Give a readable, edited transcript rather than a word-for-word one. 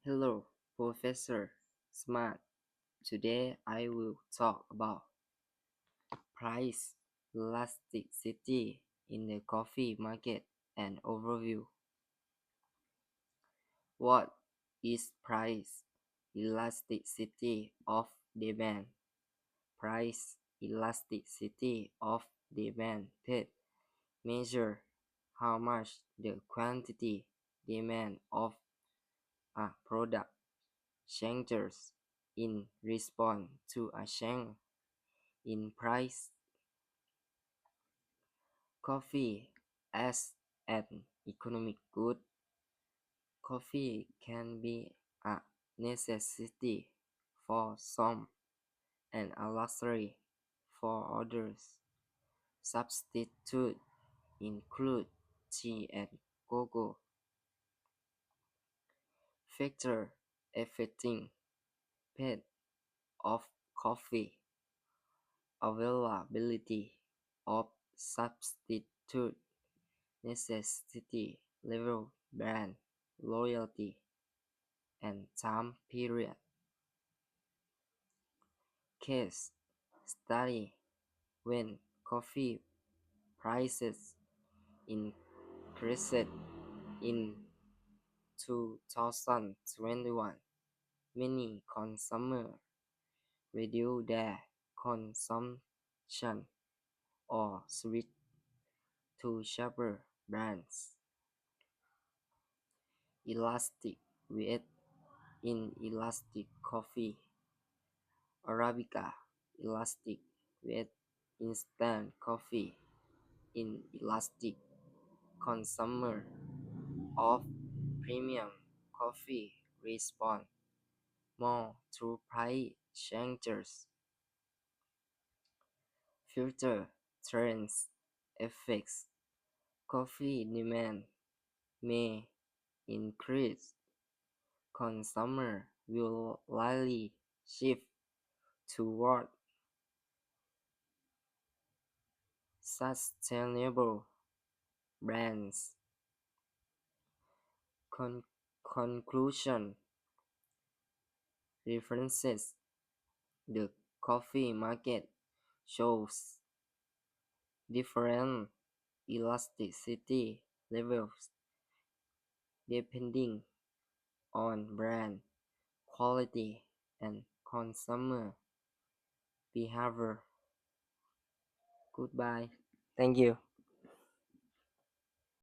Hello, Professor Smart. Today I will talk about price elasticity in the coffee market and overview. What is price elasticity of demand? Price elasticity of demand measure how much the quantity demand of a product changes in response to a change in price. Coffee as an economic good. Coffee can be a necessity for some and a luxury for others. Substitutes include tea and cocoa. Factor affecting price of coffee. Availability of substitute, necessity level, brand loyalty, and time period. Case study: when coffee prices increased in 2021, many consumers reduced their consumption or switched to cheaper brands. Elastic weight in elastic coffee. Arabica, elastic weight instant coffee. Inelastic consumer of premium coffee respond more to price changes. Future trends effects. Coffee demand may increase. Consumer will likely shift toward sustainable brands. Con- Conclusion references. The coffee market shows different elasticity levels depending on brand, quality, and consumer behavior. Goodbye. Thank you.